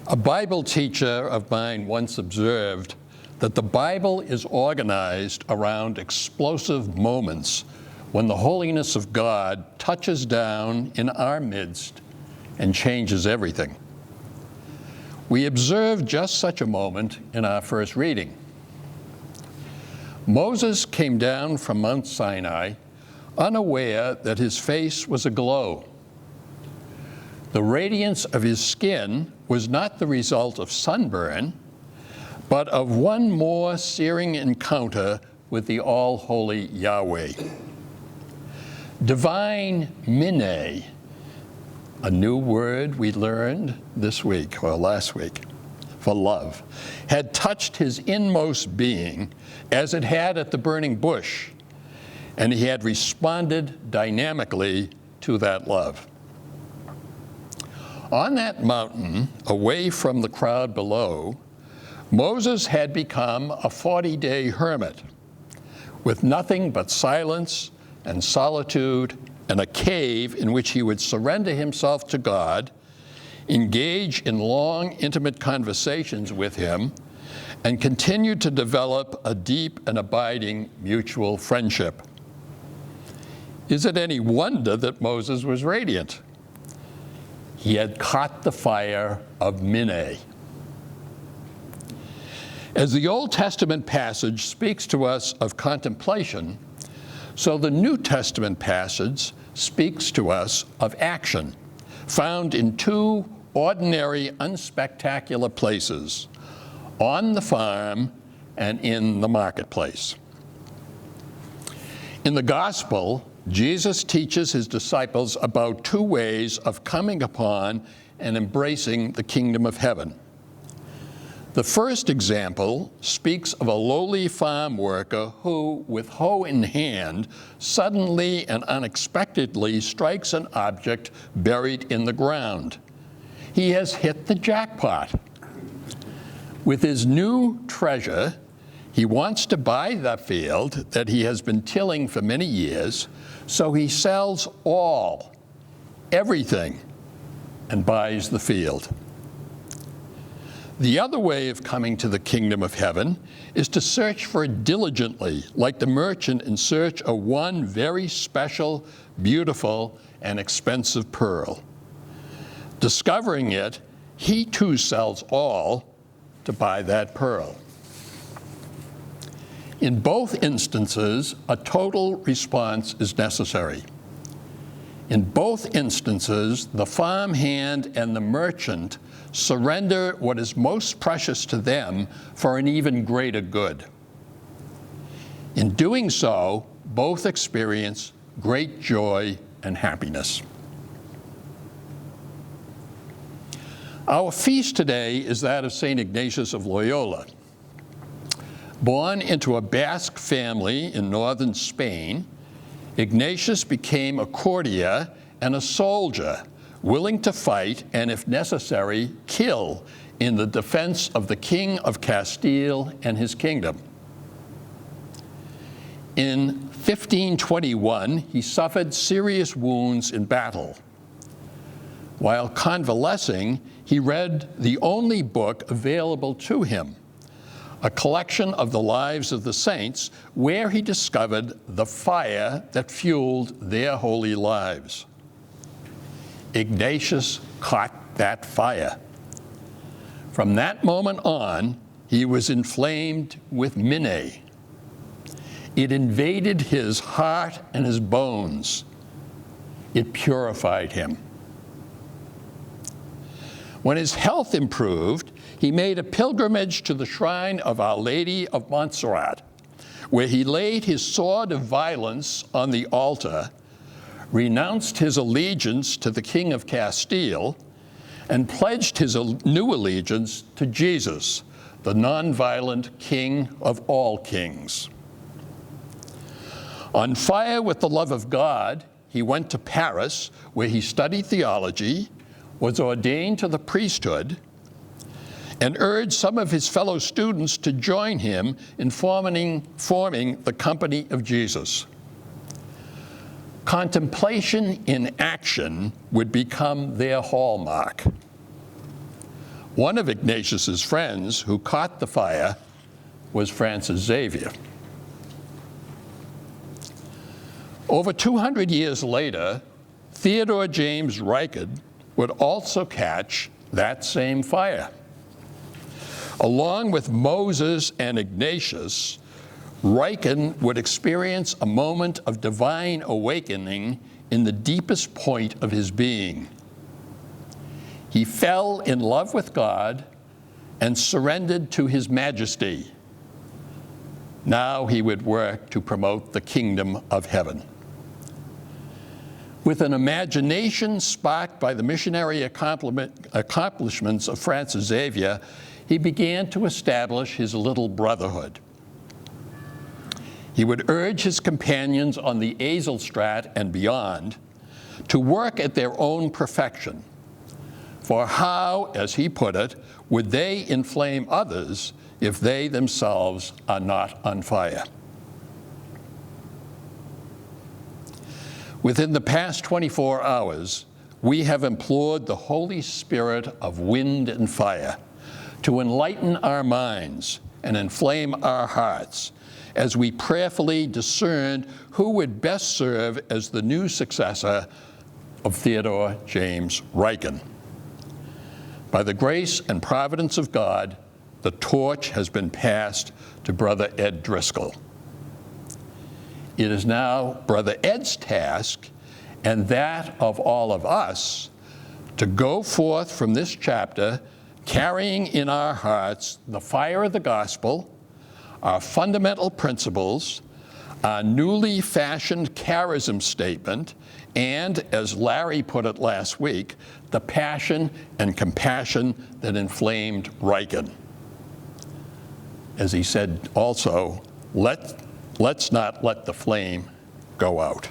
A Bible teacher of mine once observed that the Bible is organized around explosive moments when the holiness of God touches down in our midst and changes everything. We observed just such a moment in our first reading. Moses came down from Mount Sinai unaware that his face was aglow. The radiance of his skin was not the result of sunburn, but of one more searing encounter with the all-holy Yahweh. Divine minne, a new word we learned this week, or last week, for love, had touched his inmost being as it had at the burning bush, and he had responded dynamically to that love. On that mountain, away from the crowd below, Moses had become a 40-day hermit with nothing but silence and solitude and a cave in which he would surrender himself to God, engage in long, intimate conversations with him, and continue to develop a deep and abiding mutual friendship. Is it any wonder that Moses was radiant? He had caught the fire of minne. As the Old Testament passage speaks to us of contemplation, so the New Testament passage speaks to us of action, found in two ordinary, unspectacular places, on the farm and in the marketplace. In the Gospel, Jesus teaches his disciples about two ways of coming upon and embracing the kingdom of heaven. The first example speaks of a lowly farm worker who, with hoe in hand, suddenly and unexpectedly strikes an object buried in the ground. He has hit the jackpot. With his new treasure, he wants to buy the field that he has been tilling for many years, so he sells everything, and buys the field. The other way of coming to the kingdom of heaven is to search for it diligently, like the merchant in search of one very special, beautiful, and expensive pearl. Discovering it, he too sells all to buy that pearl. In both instances, a total response is necessary. In both instances, the farmhand and the merchant surrender what is most precious to them for an even greater good. In doing so, both experience great joy and happiness. Our feast today is that of St. Ignatius of Loyola. Born into a Basque family in northern Spain, Ignatius became a courtier and a soldier, willing to fight and, if necessary, kill in the defense of the King of Castile and his kingdom. In 1521, he suffered serious wounds in battle. While convalescing, he read the only book available to him, a collection of the lives of the saints, where he discovered the fire that fueled their holy lives. Ignatius caught that fire. From that moment on, he was inflamed with minne. It invaded his heart and his bones. It purified him. When his health improved, he made a pilgrimage to the shrine of Our Lady of Montserrat, where he laid his sword of violence on the altar, renounced his allegiance to the King of Castile, and pledged his new allegiance to Jesus, the nonviolent King of all kings. On fire with the love of God, he went to Paris, where he studied theology, was ordained to the priesthood, and urged some of his fellow students to join him in forming the Company of Jesus. Contemplation in action would become their hallmark. One of Ignatius's friends who caught the fire was Francis Xavier. Over 200 years later, Theodore James Ryken would also catch that same fire. Along with Moses and Ignatius, Ryken would experience a moment of divine awakening in the deepest point of his being. He fell in love with God and surrendered to his majesty. Now he would work to promote the kingdom of heaven. With an imagination sparked by the missionary accomplishments of Francis Xavier, he began to establish his little brotherhood. He would urge his companions on the Hazelstraat and beyond to work at their own perfection. For how, as he put it, would they inflame others if they themselves are not on fire? Within the past 24 hours, we have implored the Holy Spirit of wind and fire to enlighten our minds and inflame our hearts as we prayerfully discerned who would best serve as the new successor of Theodore James Ryken. By the grace and providence of God, the torch has been passed to Brother Ed Driscoll. It is now Brother Ed's task, and that of all of us, to go forth from this chapter carrying in our hearts the fire of the gospel, our fundamental principles, our newly fashioned charism statement, and, as Larry put it last week, the passion and compassion that inflamed Ryken. As he said also, let's not let the flame go out.